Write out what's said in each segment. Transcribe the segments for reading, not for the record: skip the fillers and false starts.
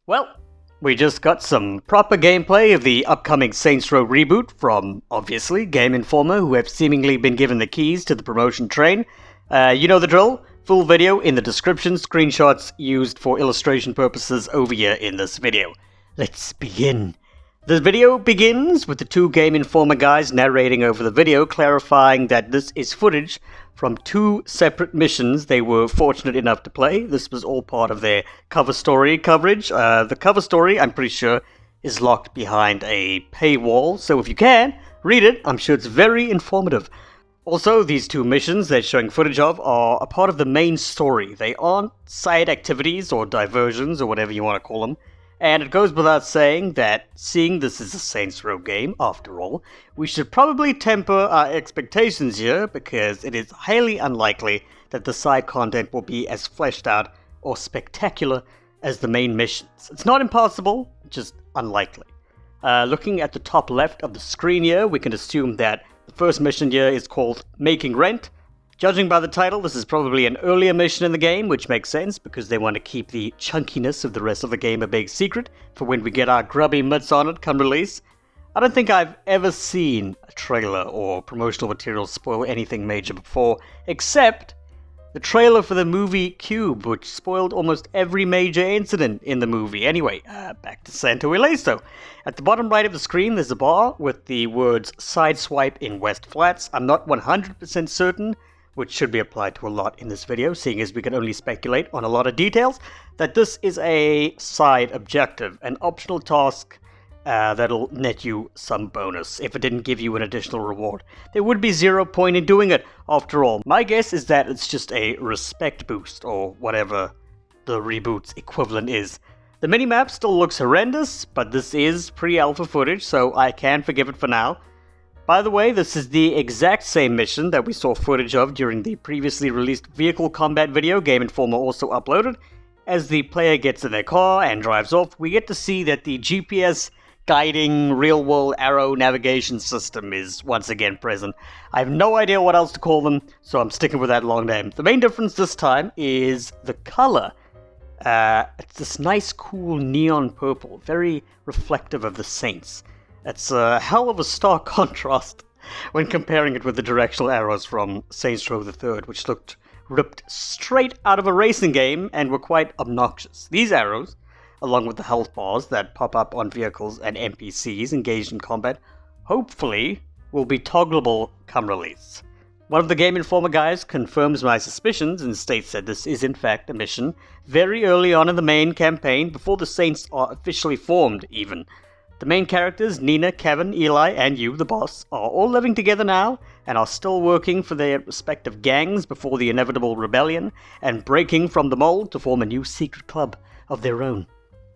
Well, we just got some proper gameplay of the upcoming Saints Row reboot from, obviously, GameInformer, who have seemingly been given the keys to the promotion train. You know the drill. Full video in the description, screenshots used for illustration purposes over here in this video. Let's begin. The video begins with the two GameInformer guys narrating over the video, clarifying that this is footage from two separate missions they were fortunate enough to play. This was all part of their cover story coverage. The cover story, I'm pretty sure, is locked behind a paywall, so if you can, read it. I'm sure it's very informative. Also, these two missions they're showing footage of are a part of the main story. They aren't side activities or diversions or whatever you want to call them. And it goes without saying that, seeing this is a Saints Row game, after all, we should probably temper our expectations here, because it is highly unlikely that the side content will be as fleshed out or spectacular as the main missions. It's not impossible, just unlikely. Looking at the top left of the screen here, we can assume that the first mission here is called Making Rent. Judging by the title, this is probably an earlier mission in the game, which makes sense because they want to keep the chunkiness of the rest of the game a big secret for when we get our grubby mitts on it come release. I don't think I've ever seen a trailer or promotional material spoil anything major before, except the trailer for the movie Cube, which spoiled almost every major incident in the movie. Anyway, back to Santo Ileso. At the bottom right of the screen, there's a bar with the words Sideswipe in West Flats. I'm not 100% certain, which should be applied to a lot in this video, seeing as we can only speculate on a lot of details, that this is a side objective, an optional task that'll net you some bonus if it didn't give you an additional reward. There would be 0 point in doing it, after all. My guess is that it's just a respect boost, or whatever the reboot's equivalent is. The minimap still looks horrendous, but this is pre-alpha footage, so I can forgive it for now. By the way, this is the exact same mission that we saw footage of during the previously released vehicle combat video GameInformer also uploaded. As the player gets in their car and drives off, we get to see that the GPS guiding real-world arrow navigation system is once again present. I have no idea what else to call them, so I'm sticking with that long name. The main difference this time is the color. It's this nice, cool neon purple, very reflective of the Saints. It's a hell of a stark contrast when comparing it with the directional arrows from Saints Row III, which looked ripped straight out of a racing game and were quite obnoxious. These arrows, along with the health bars that pop up on vehicles and NPCs engaged in combat, hopefully will be toggleable come release. One of the GameInformer guys confirms my suspicions and states that this is in fact a mission very early on in the main campaign, before the Saints are officially formed even. The main characters, Nina, Kevin, Eli, and you, the boss, are all living together now and are still working for their respective gangs before the inevitable rebellion and breaking from the mold to form a new secret club of their own.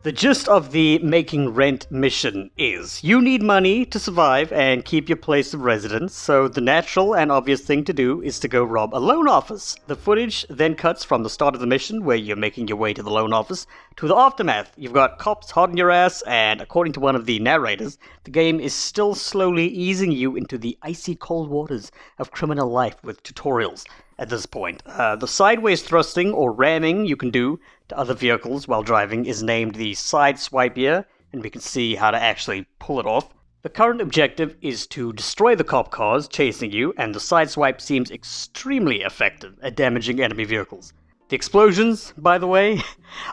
The gist of the Making Rent mission is, you need money to survive and keep your place of residence, so the natural and obvious thing to do is to go rob a loan office. The footage then cuts from the start of the mission, where you're making your way to the loan office, to the aftermath. You've got cops hot on your ass, and according to one of the narrators, the game is still slowly easing you into the icy cold waters of criminal life with tutorials. At this point, the sideways thrusting or ramming you can do to other vehicles while driving is named the side swipe here, and we can see how to actually pull it off. The current objective is to destroy the cop cars chasing you, and the side swipe seems extremely effective at damaging enemy vehicles. The explosions, by the way,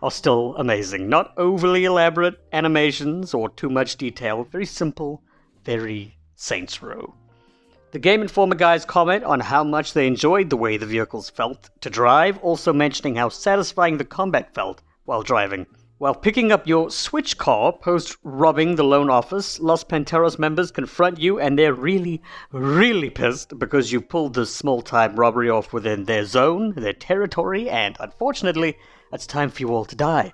are still amazing. Not overly elaborate animations or too much detail, very simple, very Saints Row. The GameInformer guys comment on how much they enjoyed the way the vehicles felt to drive, also mentioning how satisfying the combat felt while driving. While picking up your Switch car post-robbing the loan office, Los Panteros members confront you and they're really, really pissed because you pulled this small-time robbery off within their zone, their territory, and unfortunately, it's time for you all to die.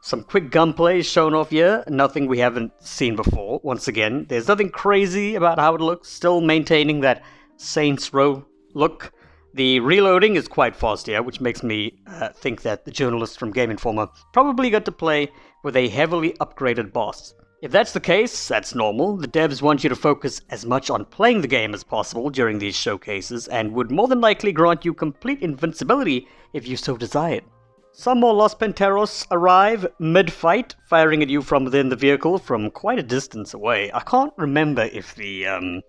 Some quick gunplay is shown off here, nothing we haven't seen before. Once again, there's nothing crazy about how it looks, still maintaining that Saints Row look. The reloading is quite fast here, which makes me think that the journalists from GameInformer probably got to play with a heavily upgraded boss. If that's the case, that's normal. The devs want you to focus as much on playing the game as possible during these showcases, and would more than likely grant you complete invincibility if you so desired. Some more Los Panteros arrive mid-fight, firing at you from within the vehicle from quite a distance away. I can't remember if the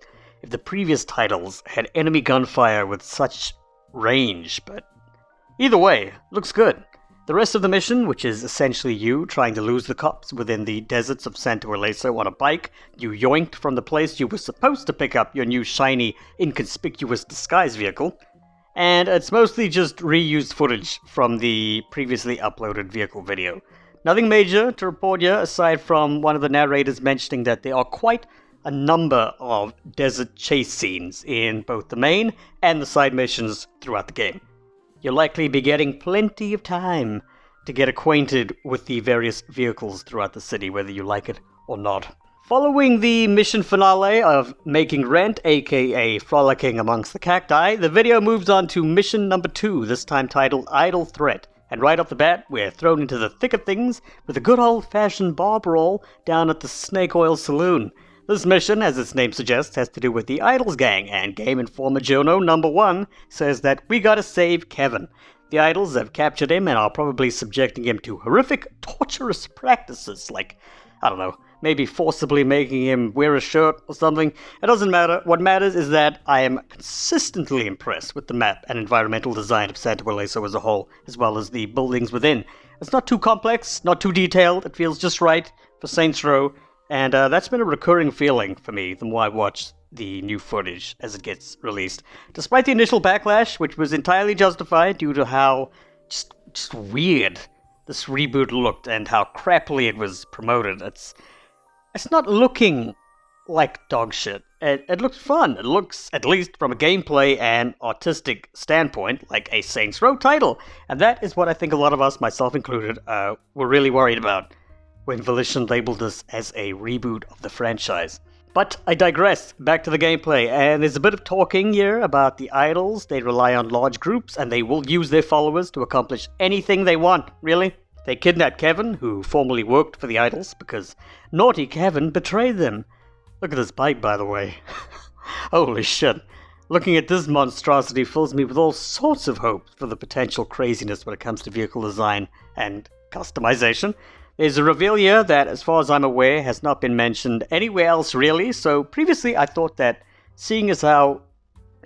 previous titles had enemy gunfire with such range, but either way, looks good. The rest of the mission, which is essentially you trying to lose the cops within the deserts of Santa Orleso on a bike you yoinked from the place you were supposed to pick up your new shiny, inconspicuous disguise vehicle, and it's mostly just reused footage from the previously uploaded vehicle video. Nothing major to report here, aside from one of the narrators mentioning that there are quite a number of desert chase scenes in both the main and the side missions throughout the game. You'll likely be getting plenty of time to get acquainted with the various vehicles throughout the city, whether you like it or not. Following the mission finale of making rent, aka frolicking amongst the cacti, the video moves on to mission number 2, this time titled Idle Threat. And right off the bat, we're thrown into the thick of things with a good old-fashioned bar brawl down at the Snake Oil Saloon. This mission, as its name suggests, has to do with the Idols gang, and GameInformer Jono number 1 says that we gotta save Kevin. The Idols have captured him and are probably subjecting him to horrific, torturous practices, like, I don't know, maybe forcibly making him wear a shirt or something. It doesn't matter. What matters is that I am consistently impressed with the map and environmental design of Santa Orleso as a whole, as well as the buildings within. It's not too complex, not too detailed, it feels just right for Saints Row. And that's been a recurring feeling for me the more I watch the new footage as it gets released. Despite the initial backlash, which was entirely justified due to how just weird this reboot looked and how crappily it was promoted, it's not looking like dog shit. It looks fun. It looks, at least from a gameplay and artistic standpoint, like a Saints Row title. And that is what I think a lot of us, myself included, were really worried about when Volition labeled this as a reboot of the franchise. But I digress. Back to the gameplay, and there's a bit of talking here about the Idols. They rely on large groups, and they will use their followers to accomplish anything they want, really. They kidnapped Kevin, who formerly worked for the Idols, because naughty Kevin betrayed them. Look at this bike, by the way. Holy shit. Looking at this monstrosity fills me with all sorts of hope for the potential craziness when it comes to vehicle design and customization. There's a reveal here that, as far as I'm aware, has not been mentioned anywhere else really, so previously I thought that, seeing as how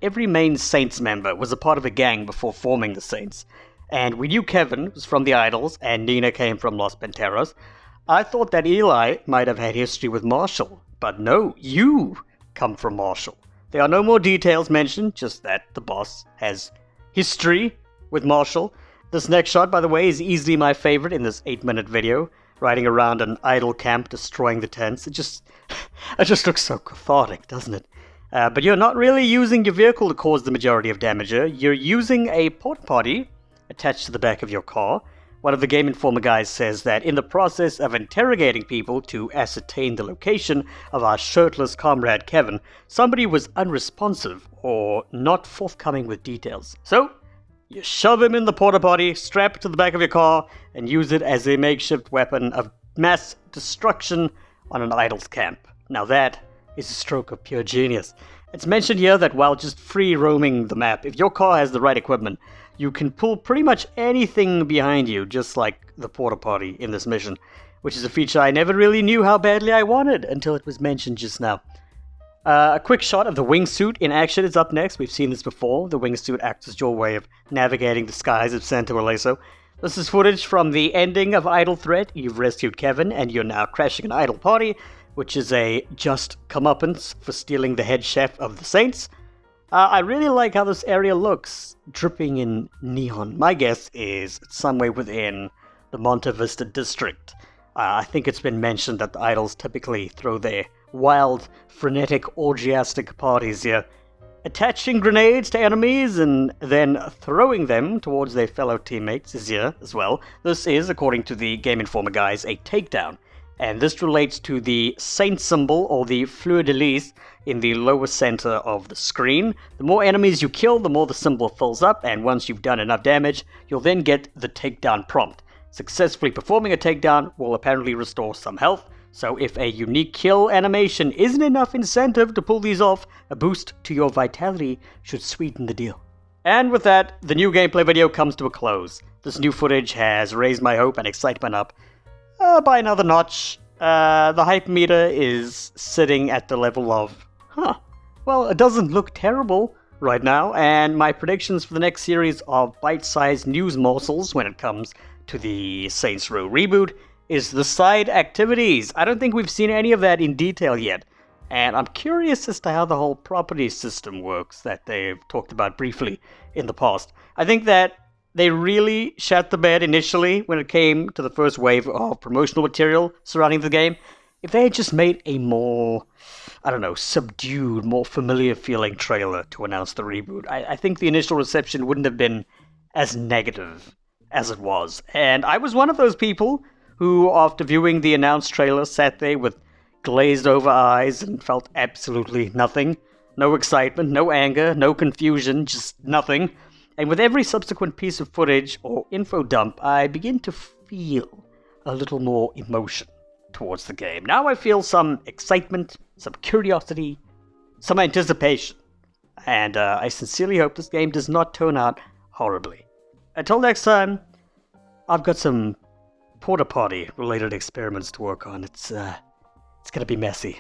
every main Saints member was a part of a gang before forming the Saints, and we knew Kevin was from the Idols and Nina came from Los Panteros, I thought that Eli might have had history with Marshall, but no, you come from Marshall. There are no more details mentioned, just that the boss has history with Marshall. This next shot, by the way, is easily my favorite in this 8-minute video. Riding around an idol camp, destroying the tents. It just looks so cathartic, doesn't it? But you're not really using your vehicle to cause the majority of damage here. You're using a porta potty attached to the back of your car. One of the GameInformer guys says that in the process of interrogating people to ascertain the location of our shirtless comrade Kevin, somebody was unresponsive or not forthcoming with details. So, you shove him in the porta potty, strap it to the back of your car, and use it as a makeshift weapon of mass destruction on an idol's camp. Now that is a stroke of pure genius. It's mentioned here that while just free roaming the map, if your car has the right equipment, you can pull pretty much anything behind you, just like the porta potty in this mission, which is a feature I never really knew how badly I wanted until it was mentioned just now. A quick shot of the wingsuit in action is up next. We've seen this before. The wingsuit acts as your way of navigating the skies of Santa Orleso. This is footage from the ending of Idle Threat. You've rescued Kevin, and you're now crashing an idol party, which is a just comeuppance for stealing the head chef of the Saints. I really like how this area looks, dripping in neon. My guess is it's somewhere within the Monte Vista district. I think it's been mentioned that the idols typically throw their wild, frenetic, orgiastic parties here, attaching grenades to enemies and then throwing them towards their fellow teammates is here as well. This is, according to the GameInformer guys, a takedown, and this relates to the Saint symbol or the fleur-de-lis in the lower center of the screen. The more enemies you kill, the more the symbol fills up, and once you've done enough damage, you'll then get the takedown prompt. Successfully performing a takedown will apparently restore some health, so if a unique kill animation isn't enough incentive to pull these off, a boost to your vitality should sweeten the deal. And with that, the new gameplay video comes to a close. This new footage has raised my hope and excitement up by another notch. The hype meter is sitting at the level of, well, it doesn't look terrible right now, and my predictions for the next series of bite-sized news morsels when it comes to the Saints Row reboot is the side activities. I don't think we've seen any of that in detail yet, and I'm curious as to how the whole property system works that they've talked about briefly in the past. I think that they really shat the bed initially when it came to the first wave of promotional material surrounding the game. If they had just made a more, subdued, more familiar feeling trailer to announce the reboot, I think the initial reception wouldn't have been as negative as it was. And I was one of those people who, after viewing the announced trailer, sat there with glazed over eyes and felt absolutely nothing. No excitement, no anger, no confusion, just nothing. And with every subsequent piece of footage or info dump, I begin to feel a little more emotion towards the game. Now I feel some excitement, some curiosity, some anticipation. And I sincerely hope this game does not turn out horribly. Until next time, I've got some porta potty related experiments to work on. It's gonna be messy.